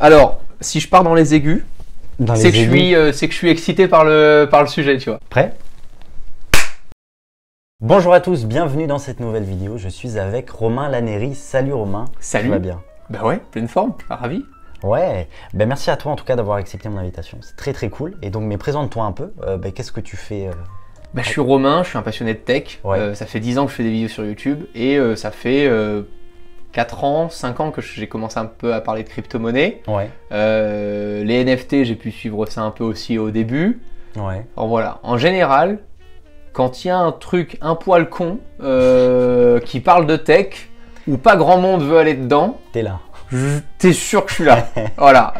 Alors, si je pars dans les aigus, c'est que je suis excité par le sujet, tu vois. Prêt? Bonjour à tous, bienvenue dans cette nouvelle vidéo. Je suis avec Romain Laneri. Salut Romain. Salut. Tu vas bien? Bah ouais, pleine forme, ravi. Ouais, ben merci à toi en tout cas d'avoir accepté mon invitation. C'est très cool. Et donc, mais présente-toi un peu. Qu'est-ce que tu fais Bah, je suis Romain, je suis un passionné de tech. Ouais. Ça fait 10 ans que je fais des vidéos sur YouTube et ça fait 4 ans, 5 ans que j'ai commencé un peu à parler de crypto-monnaie. Ouais. Les NFT, j'ai pu suivre ça un peu aussi au début. Ouais. Alors voilà, en général, quand il y a un truc un poil con qui parle de tech, où pas grand monde veut aller dedans, T'es là. t'es sûr que je suis là. Voilà.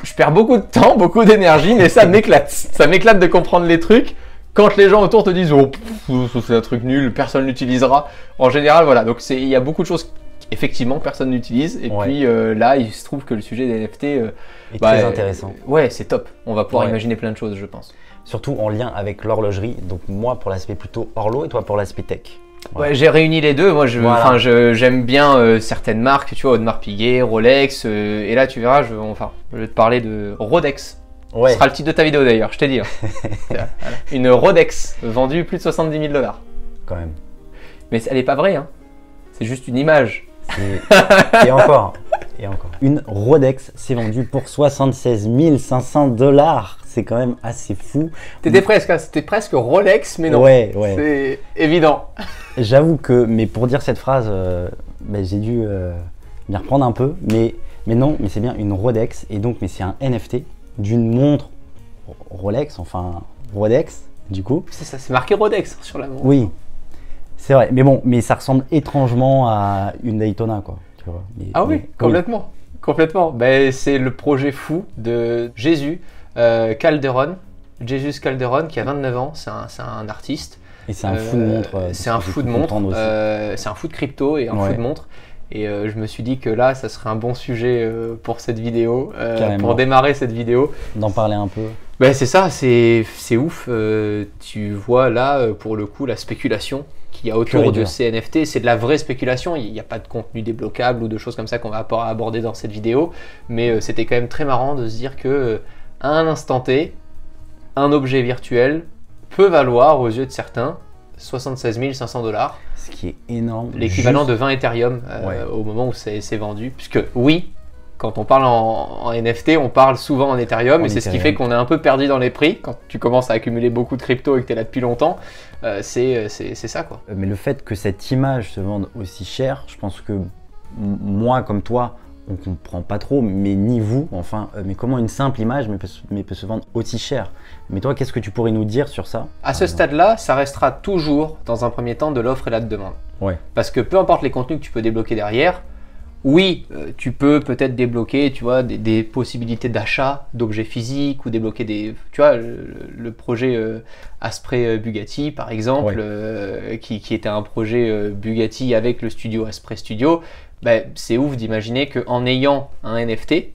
Je perds beaucoup de temps, beaucoup d'énergie, mais ça m'éclate. Ça m'éclate de comprendre les trucs. Quand les gens autour te disent oh, c'est un truc nul, personne l'utilisera. En général, voilà. Donc il y a beaucoup de choses qu'effectivement personne n'utilise. Et puis là, il se trouve que le sujet des NFT est très intéressant. Ouais, c'est top. On va pouvoir imaginer plein de choses, je pense. Surtout en lien avec l'horlogerie. Donc moi pour l'aspect plutôt horlo et toi pour l'aspect tech. Ouais, j'ai réuni les deux. Moi, j'aime bien certaines marques, tu vois, Audemars Piguet, Rolex. Et là, tu verras, je vais te parler de Rodex. Ouais. Ce sera le titre de ta vidéo d'ailleurs, je t'ai dit. Voilà. Une Rodex vendue plus de 70 000 $. Quand même. Mais elle n'est pas vraie, hein. C'est juste une image. Et encore. Et encore. Une Rodex s'est vendue pour 76 500 $. C'est quand même assez fou. C'était presque Rolex, mais non. Ouais. C'est évident. J'avoue que, mais pour dire cette phrase, j'ai dû m'y reprendre un peu. Mais non, mais c'est bien une Rodex. Et donc, mais c'est un NFT d'une montre Rolex, enfin Rodex, du coup. C'est ça, c'est marqué Rodex sur la montre. Oui, c'est vrai. Mais bon, mais ça ressemble étrangement à une Daytona, quoi. Tu vois. Complètement. Complètement. Ben, c'est le projet fou de Jesus Calderon. Jesus Calderon, qui a 29 ans. C'est un artiste. Et c'est un fou de montre. C'est un fou de montre. C'est un fou de crypto et un fou de montre. Et je me suis dit que là, ça serait un bon sujet pour cette vidéo, pour démarrer cette vidéo. D'en parler un peu. Ben, c'est ça, c'est ouf. Tu vois là, pour le coup, la spéculation qu'il y a autour de ces NFT. C'est de la vraie spéculation. Il n'y a pas de contenu débloquable ou de choses comme ça qu'on va aborder dans cette vidéo. Mais c'était quand même très marrant de se dire que à un instant T, un objet virtuel peut valoir, aux yeux de certains, 76 500 $. Ce qui est énorme. L'équivalent de 20 Ethereum au moment où c'est vendu. Puisque oui, quand on parle en NFT, on parle souvent en Ethereum. Et c'est ce qui fait qu'on est un peu perdu dans les prix. Quand tu commences à accumuler beaucoup de crypto et que tu es là depuis longtemps, c'est ça, quoi. Mais le fait que cette image se vende aussi cher, je pense que moi comme toi, on comprend pas trop, mais ni vous, enfin, mais comment une simple image peut se vendre aussi cher? Mais toi, qu'est-ce que tu pourrais nous dire sur ça? À ce stade-là, ça restera toujours, dans un premier temps, de l'offre et la demande. Ouais. Parce que peu importe les contenus que tu peux débloquer derrière, oui, tu peux peut-être débloquer, tu vois, des possibilités d'achat d'objets physiques ou débloquer des, tu vois, le projet Asprey Bugatti, par exemple, qui était un projet Bugatti avec le studio Asprey Studio. Ben, c'est ouf d'imaginer qu'en ayant un NFT,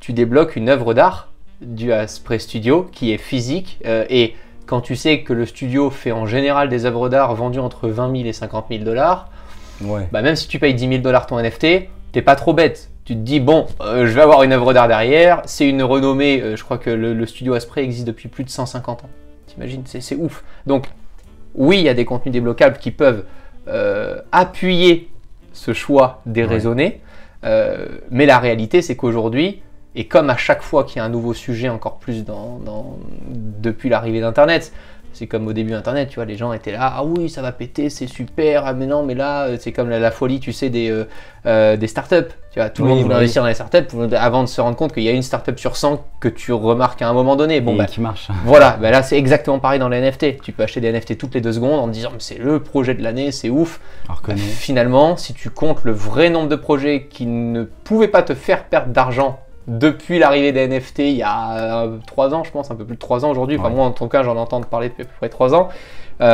tu débloques une œuvre d'art du Asprey Studio qui est physique. Et quand tu sais que le studio fait en général des œuvres d'art vendues entre 20 000 et 50 000 $, ben, même si tu payes 10 000 $ ton NFT, t'es pas trop bête. Tu te dis, bon, je vais avoir une œuvre d'art derrière. C'est une renommée, je crois que le studio Asprey existe depuis plus de 150 ans. T'imagines, c'est ouf. Donc, oui, il y a des contenus débloquables qui peuvent appuyer ce choix déraisonné, mais la réalité c'est qu'aujourd'hui, et comme à chaque fois qu'il y a un nouveau sujet, encore plus depuis l'arrivée d'Internet, c'est comme au début Internet, tu vois, les gens étaient là, ah oui ça va péter, c'est super, ah mais non, mais là c'est comme la folie, tu sais, des startups, tu vois, tout le monde voulait investir dans les startups avant de se rendre compte qu'il y a une startup sur 100 que tu remarques à un moment donné. Bon, qui marche. Voilà, là c'est exactement pareil dans les NFT, tu peux acheter des NFT toutes les 2 secondes en te disant c'est le projet de l'année, c'est ouf. Alors que finalement, si tu comptes le vrai nombre de projets qui ne pouvaient pas te faire perdre d'argent depuis l'arrivée des NFT il y a 3 ans, je pense, un peu plus de 3 ans aujourd'hui. Enfin, moi, en tout cas, j'en entends parler depuis à peu près 3 ans. Il y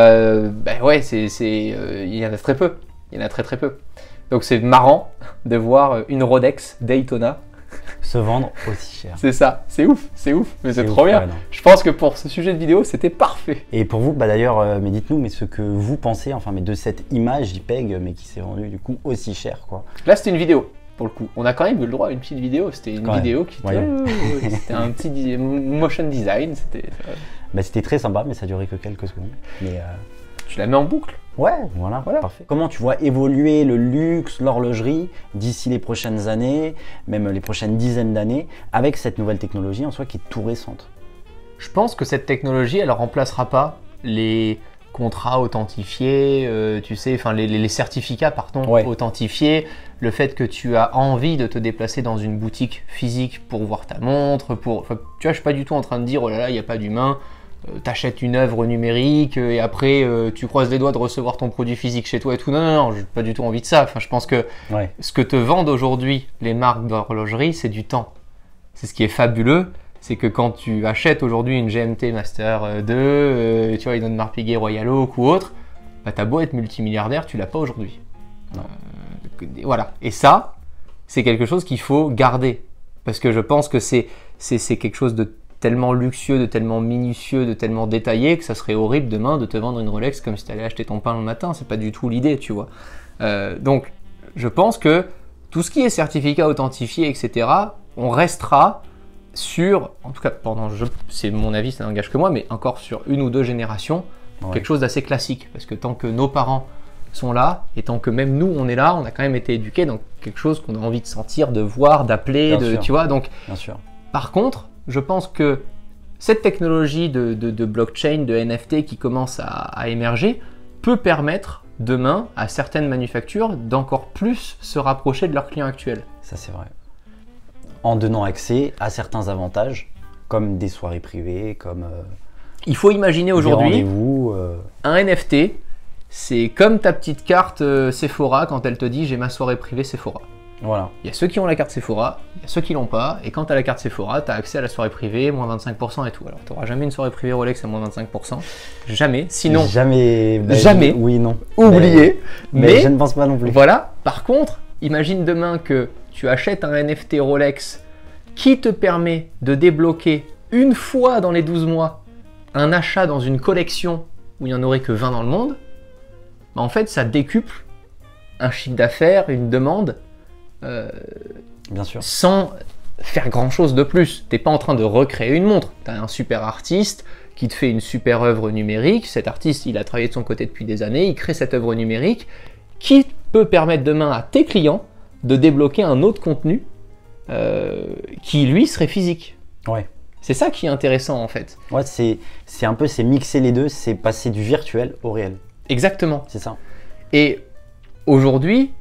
en a très peu. Il y en a très peu. Donc, c'est marrant de voir une Rodex Daytona se vendre aussi cher. C'est ça, c'est ouf, mais c'est trop bien. Ouais, je pense que pour ce sujet de vidéo, c'était parfait. Et pour vous, d'ailleurs, mais dites-nous, mais ce que vous pensez, enfin, mais de cette image JPEG, mais qui s'est vendue du coup aussi cher, quoi. Là, c'était une vidéo. pour le coup. On a quand même eu le droit à une petite vidéo. C'était une Quand même. vidéo qui était, Ouais. c'était un petit motion design. Bah, c'était très sympa, mais ça durait que quelques secondes. Mais Tu la mets en boucle. ouais, voilà, parfait. Comment tu vois évoluer le luxe, l'horlogerie d'ici les prochaines années, même les prochaines dizaines d'années, avec cette nouvelle technologie en soi qui est tout récente? Je pense que cette technologie, elle ne remplacera pas les contrats authentifiés, tu sais, enfin les certificats, pardon, Ouais. authentifiés, le fait que tu as envie de te déplacer dans une boutique physique pour voir ta montre, enfin, tu vois, je suis pas du tout en train de dire, oh là là, il n'y a pas d'humain, t'achètes une œuvre numérique et après tu croises les doigts de recevoir ton produit physique chez toi et tout. Non, non, non, j'ai pas du tout envie de ça. Enfin, je pense que Ouais. ce que te vendent aujourd'hui les marques d'horlogerie, c'est du temps. C'est ce qui est fabuleux. C'est que quand tu achètes aujourd'hui une GMT Master 2, tu vois, une Audemars Piguet Royal Oak ou autre, bah, t'as beau être multimilliardaire, tu l'as pas aujourd'hui. Non. Voilà. Et ça, c'est quelque chose qu'il faut garder. Parce que je pense que c'est quelque chose de tellement luxueux, de tellement minutieux, de tellement détaillé que ça serait horrible demain de te vendre une Rolex comme si tu allais acheter ton pain le matin. C'est pas du tout l'idée, tu vois. Donc, je pense que tout ce qui est certificat authentifié, etc., on restera sur, en tout cas, c'est mon avis, ça n'engage que moi, mais encore sur une ou deux générations, Ouais. quelque chose d'assez classique. Parce que tant que nos parents sont là, et tant que même nous, on est là, on a quand même été éduqués dans quelque chose qu'on a envie de sentir, de voir, d'appeler, Bien sûr. tu vois. Donc, Bien sûr. par contre, je pense que cette technologie de blockchain, de NFT qui commence à émerger, peut permettre demain à certaines manufactures d'encore plus se rapprocher de leurs clients actuels. Ça, c'est vrai. En donnant accès à certains avantages, comme des soirées privées, comme Il faut imaginer des aujourd'hui rendez-vous. un NFT, c'est comme ta petite carte Sephora quand elle te dit j'ai ma soirée privée Sephora. Voilà. Il y a ceux qui ont la carte Sephora, il y a ceux qui l'ont pas, et quand tu as la carte Sephora, tu as accès à la soirée privée, moins 25% et tout. Alors tu n'auras jamais une soirée privée Rolex à moins 25%, jamais, sinon Jamais. Jamais. Oui, non. oublié. Mais je ne pense pas non plus. Voilà, par contre, imagine demain que tu achètes un NFT Rolex qui te permet de débloquer une fois dans les 12 mois un achat dans une collection où il n'y en aurait que 20 dans le monde. Bah en fait, ça décuple un chiffre d'affaires, une demande, Bien sûr. sans faire grand chose de plus. T'es pas en train de recréer une montre. Tu as un super artiste qui te fait une super œuvre numérique. Cet artiste, il a travaillé de son côté depuis des années, il crée cette œuvre numérique qui peut permettre demain à tes clients de débloquer un autre contenu qui lui serait physique. Ouais. C'est ça qui est intéressant en fait. Ouais, c'est un peu, c'est mixer les deux, c'est passer du virtuel au réel. Exactement. C'est ça. Et aujourd'hui,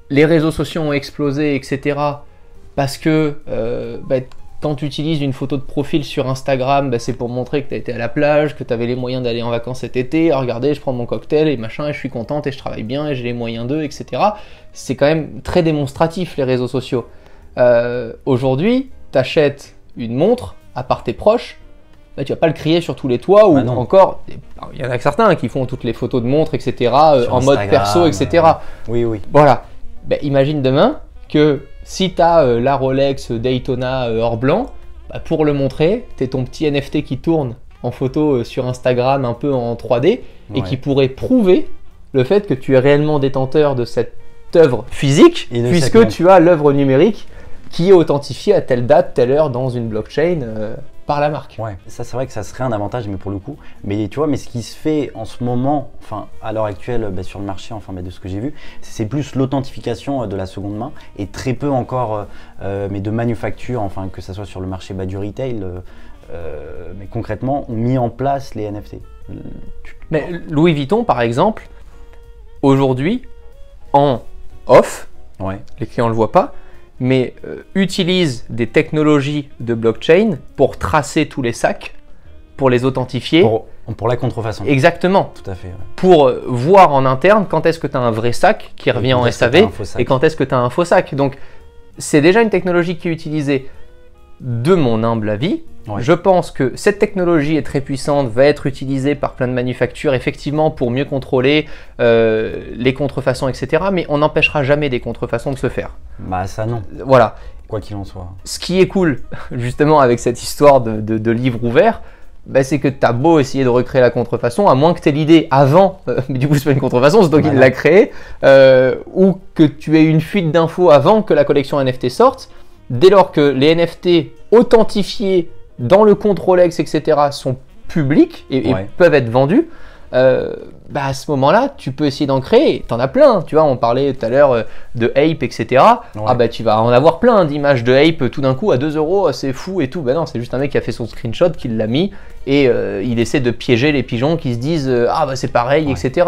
les réseaux sociaux ont explosé, etc. Parce que quand tu utilises une photo de profil sur Instagram, c'est pour montrer que tu as été à la plage, que tu avais les moyens d'aller en vacances cet été. Ah, regardez, je prends mon cocktail et machin, et je suis contente et je travaille bien et j'ai les moyens d'eux, etc. C'est quand même très démonstratif les réseaux sociaux. Aujourd'hui, tu achètes une montre, à part tes proches, là, tu vas pas le crier sur tous les toits ou Ah non. encore, il y en a certains qui font toutes les photos de montres, etc. Sur en mode Instagram, perso, etc. Oui, oui. Voilà. Imagine demain que si tu as la Rolex Daytona or blanc, pour le montrer, tu ton petit NFT qui tourne en photo sur Instagram un peu en 3D et Ouais. qui pourrait prouver le fait que tu es réellement détenteur de cette œuvre physique Et de cette puisque montre. tu as l'œuvre numérique qui est authentifiée à telle date, telle heure dans une blockchain par la marque. Ouais, ça c'est vrai que ça serait un avantage, mais pour le coup. Mais tu vois, mais ce qui se fait en ce moment, enfin à l'heure actuelle sur le marché, enfin de ce que j'ai vu, c'est plus l'authentification de la seconde main et très peu encore, mais de manufactures, enfin que ça soit sur le marché du retail, mais concrètement, ont mis en place les NFT. Mais Louis Vuitton, par exemple, aujourd'hui, en off, Ouais, les clients ne le voient pas, mais utilise des technologies de blockchain pour tracer tous les sacs, pour les authentifier. pour la contrefaçon. Exactement. Tout à fait. Ouais. Pour voir en interne quand est-ce que tu as un vrai sac qui revient en quand est-ce que SAV t'as un faux sac. et quand est-ce que tu as un faux sac. Donc, c'est déjà une technologie qui est utilisée de mon humble avis. Ouais. Je pense que cette technologie est très puissante, va être utilisée par plein de manufactures, effectivement, pour mieux contrôler les contrefaçons, etc. Mais on n'empêchera jamais des contrefaçons de se faire. Bah ça non, Voilà. quoi qu'il en soit. Ce qui est cool, justement, avec cette histoire de livre ouvert, bah, c'est que tu as beau essayer de recréer la contrefaçon, à moins que tu aies l'idée avant, mais du coup c'est pas une contrefaçon, c'est toi qui l'as créée, ou que tu aies une fuite d'infos avant que la collection NFT sorte, dès lors que les NFT authentifiés dans le compte Rolex, etc. sont publics et peuvent être vendus, bah à ce moment-là, tu peux essayer d'en créer. T'en as plein, tu vois, on parlait tout à l'heure de Ape, etc. Ah bah tu vas en avoir plein d'images de Ape tout d'un coup à 2 €, c'est fou et tout. Bah non, c'est juste un mec qui a fait son screenshot, qui l'a mis et il essaie de piéger les pigeons qui se disent ah bah c'est pareil, etc.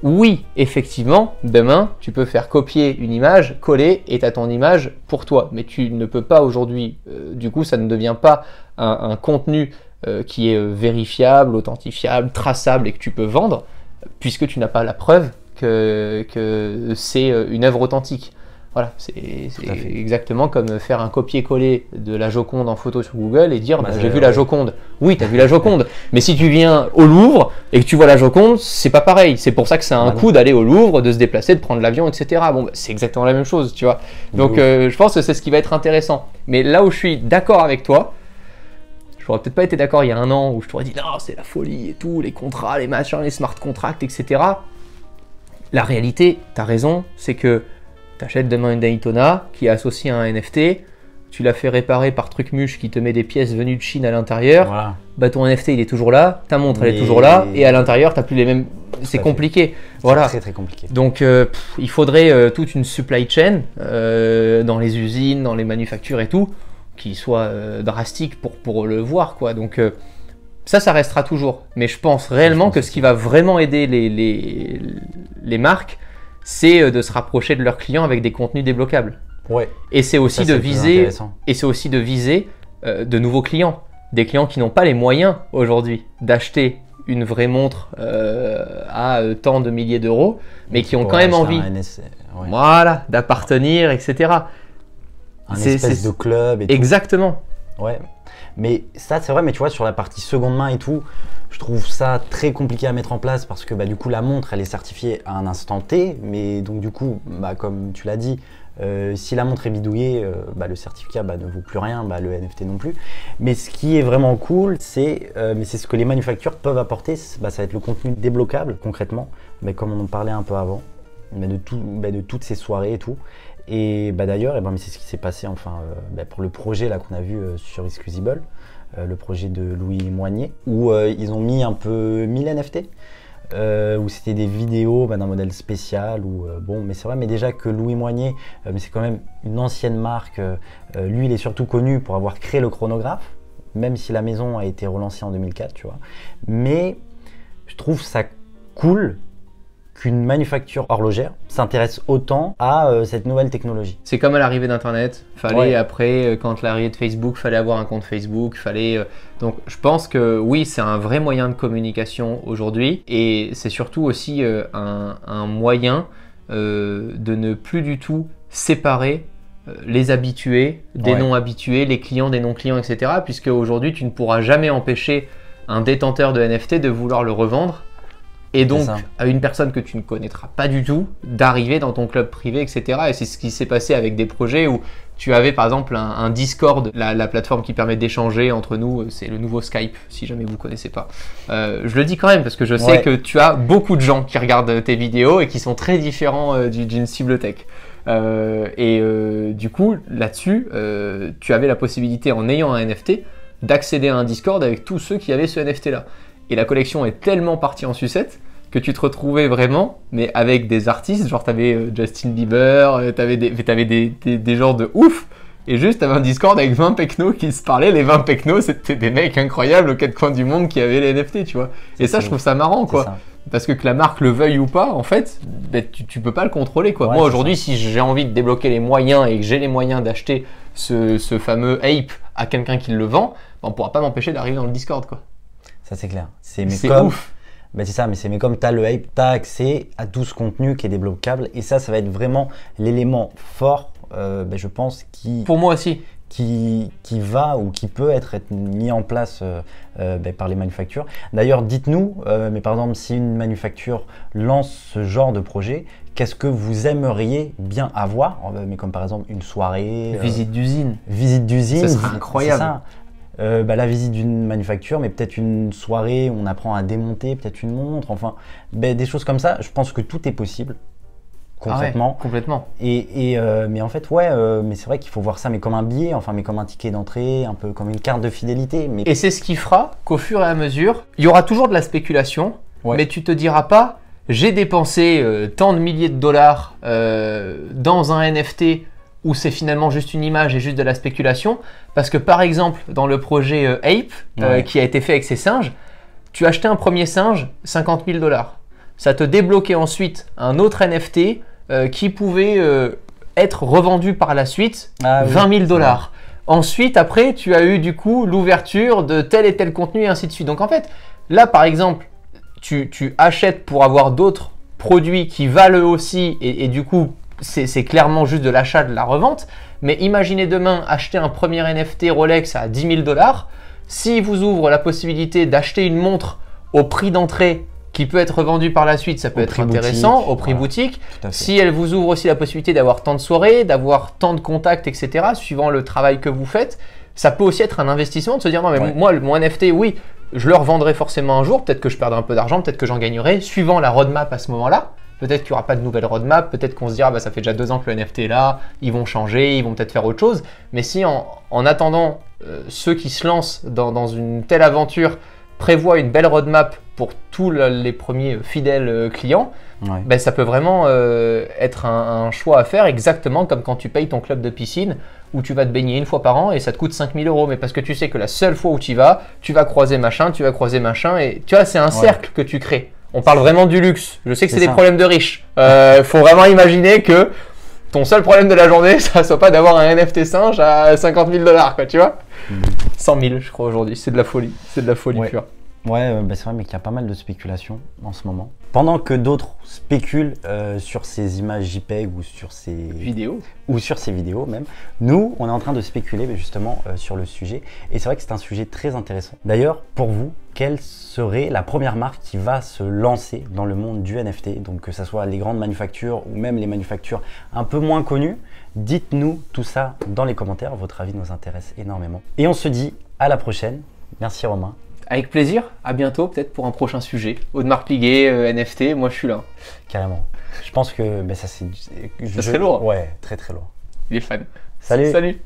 Oui, effectivement, demain, tu peux faire copier une image, coller et tu as ton image pour toi. Mais tu ne peux pas aujourd'hui, du coup, ça ne devient pas un contenu qui est vérifiable, authentifiable, traçable et que tu peux vendre, puisque tu n'as pas la preuve que c'est une œuvre authentique. Voilà, c'est exactement comme faire un copier-coller de la Joconde en photo sur Google et dire bah, j'ai vu la Joconde. Oui, tu as vu la Joconde, mais si tu viens au Louvre et que tu vois la Joconde, c'est pas pareil. C'est pour ça que c'est un coût d'aller au Louvre, de se déplacer, de prendre l'avion, etc. Bon, bah, c'est exactement la même chose, tu vois. Donc je pense que c'est ce qui va être intéressant. Mais là où je suis d'accord avec toi, je n'aurais peut-être pas été d'accord il y a un an où je t'aurais dit non, c'est la folie et tout, les contrats, les machins, les smart contracts, etc. La réalité, tu as raison, c'est que tu achètes demain une Daytona qui est associée à un NFT, tu l'as fait réparer par Trucmuche qui te met des pièces venues de Chine à l'intérieur, bah ton NFT il est toujours là, ta montre elle est toujours là, et à l'intérieur tu n'as plus les mêmes... C'est compliqué. Voilà. C'est très compliqué. Donc il faudrait toute une supply chain dans les usines, dans les manufactures et tout, qui soit drastique pour le voir, quoi. Donc ça restera toujours. Mais je pense réellement que ce qui va vraiment aider les marques, c'est de se rapprocher de leurs clients avec des contenus débloquables. Ouais. Et c'est aussi, de viser de nouveaux clients. Des clients qui n'ont pas les moyens aujourd'hui d'acheter une vraie montre à tant de milliers d'euros, mais qui ont quand même envie voilà, d'appartenir, etc. Un espèce de club et tout. Exactement. Ouais. Mais ça, c'est vrai, mais tu vois, sur la partie seconde main et tout, je trouve ça très compliqué à mettre en place parce que bah, du coup, la montre, elle est certifiée à un instant T. Mais donc, du coup, bah, comme tu l'as dit, si la montre est bidouillée, bah, le certificat bah, ne vaut plus rien, bah, le NFT non plus. Mais ce qui est vraiment cool, c'est ce que les manufactures peuvent apporter, bah, ça va être le contenu débloquable, concrètement, mais comme on en parlait un peu avant, mais de toutes ces soirées et tout. Et bah d'ailleurs, mais c'est ce qui s'est passé enfin, pour le projet là qu'on a vu sur Excusable, le projet de Louis Moignet, où ils ont mis un peu 1000 NFT, où c'était des vidéos d'un modèle spécial. Bon, mais c'est vrai, mais déjà que Louis Moignet, mais c'est quand même une ancienne marque. Lui, il est surtout connu pour avoir créé le chronographe, même si la maison a été relancée en 2004, tu vois. Mais je trouve ça cool qu'une manufacture horlogère s'intéresse autant à cette nouvelle technologie. C'est comme à l'arrivée d'Internet. Fallait après, quand l'arrivée de Facebook, fallait avoir un compte Facebook. Donc je pense que oui, c'est un vrai moyen de communication aujourd'hui. Et c'est surtout aussi un moyen de ne plus du tout séparer les habitués des non-habitués, les clients des non-clients, etc. Puisque aujourd'hui, tu ne pourras jamais empêcher un détenteur de NFT de vouloir le revendre. Et donc, à une personne que tu ne connaîtras pas du tout, d'arriver dans ton club privé, etc. Et c'est ce qui s'est passé avec des projets où tu avais par exemple un Discord, la plateforme qui permet d'échanger entre nous, c'est le nouveau Skype, si jamais vous ne connaissez pas. Je le dis quand même parce que je sais que tu as beaucoup de gens qui regardent tes vidéos et qui sont très différents d'une cible tech. Du coup, là-dessus, tu avais la possibilité, en ayant un NFT, d'accéder à un Discord avec tous ceux qui avaient ce NFT-là. Et la collection est tellement partie en sucette que tu te retrouvais vraiment, mais avec des artistes, genre t'avais Justin Bieber, t'avais des genres de ouf, et juste t'avais un Discord avec 20 pecnos qui se parlaient. Les 20 pecnos, c'était des mecs incroyables aux quatre coins du monde qui avaient les NFT, tu vois. Et ça, je trouve ça marrant, quoi. Parce que la marque le veuille ou pas, en fait, bah, tu peux pas le contrôler, quoi. Moi, aujourd'hui, si j'ai envie de débloquer les moyens et que j'ai les moyens d'acheter ce fameux Ape à quelqu'un qui le vend, bah, on pourra pas m'empêcher d'arriver dans le Discord, quoi. Ça, c'est clair. C'est ouf. Ben c'est ça, mais comme tu as le Ape, tu as accès à tout ce contenu qui est débloquable. Et ça va être vraiment l'élément fort, je pense, pour moi aussi. Qui va ou qui peut être mis en place par les manufactures. D'ailleurs, dites-nous, mais par exemple, si une manufacture lance ce genre de projet, qu'est-ce que vous aimeriez bien avoir, mais comme par exemple une soirée. Visite d'usine. Visite d'usine. Ça serait incroyable. la visite d'une manufacture, mais peut-être une soirée où on apprend à démonter, peut-être une montre, enfin, des choses comme ça. Je pense que tout est possible, concrètement. Ah ouais, complètement. Mais en fait, mais c'est vrai qu'il faut voir ça mais comme un billet, enfin, mais comme un ticket d'entrée, un peu comme une carte de fidélité. Mais... Et c'est ce qui fera qu'au fur et à mesure, il y aura toujours de la spéculation, mais tu te diras pas, j'ai dépensé tant de milliers de dollars dans un NFT où c'est finalement juste une image et juste de la spéculation. Parce que par exemple, dans le projet Ape, qui a été fait avec ces singes, tu achetais un premier singe, 50 000 dollars. Ça te débloquait ensuite un autre NFT qui pouvait être revendu par la suite 20 000 dollars. Ensuite, après, tu as eu du coup l'ouverture de tel et tel contenu et ainsi de suite. Donc en fait, là par exemple, tu achètes pour avoir d'autres produits qui valent eux aussi et du coup, c'est clairement juste de l'achat, de la revente. Mais imaginez demain acheter un premier NFT Rolex à 10 000 dollars. S'il vous ouvre la possibilité d'acheter une montre au prix d'entrée qui peut être revendue par la suite, ça peut être intéressant au prix boutique. Si elle vous ouvre aussi la possibilité d'avoir tant de soirées, d'avoir tant de contacts, etc., suivant le travail que vous faites, ça peut aussi être un investissement de se dire non mais moi mon NFT, oui, je le revendrai forcément un jour, peut-être que je perdrai un peu d'argent, peut-être que j'en gagnerai, suivant la roadmap à ce moment-là. Peut-être qu'il n'y aura pas de nouvelle roadmap, peut-être qu'on se dira ça fait déjà 2 ans que le NFT est là, ils vont changer, ils vont peut-être faire autre chose. Mais si en attendant, ceux qui se lancent dans une telle aventure prévoient une belle roadmap pour tous les premiers fidèles clients, ça peut vraiment être un choix à faire, exactement comme quand tu payes ton club de piscine où tu vas te baigner une fois par an et ça te coûte 5 000 €. Mais parce que tu sais que la seule fois où tu vas croiser machin, et tu vois, c'est un cercle que tu crées. On parle vraiment du luxe. Je sais que c'est des problèmes de riches. Faut vraiment imaginer que ton seul problème de la journée, ça soit pas d'avoir un NFT singe à 50 000 dollars, quoi, tu vois. 100 000, je crois, aujourd'hui. C'est de la folie. C'est de la folie pure. Ouais, c'est vrai, mais qu'il y a pas mal de spéculation en ce moment. Pendant que d'autres spéculent sur ces images JPEG ou sur ces vidéos, même, nous, on est en train de spéculer justement sur le sujet. Et c'est vrai que c'est un sujet très intéressant. D'ailleurs, pour vous, quelle serait la première marque qui va se lancer dans le monde du NFT? Donc que ce soit les grandes manufactures ou même les manufactures un peu moins connues. Dites-nous tout ça dans les commentaires. Votre avis nous intéresse énormément. Et on se dit à la prochaine. Merci Romain. Avec plaisir, à bientôt peut-être pour un prochain sujet. Audemars Piguet, NFT, moi je suis là. Carrément. Je pense que ça c'est... Ça serait lourd. Ouais, très très lourd. Il est fan. Salut. Salut.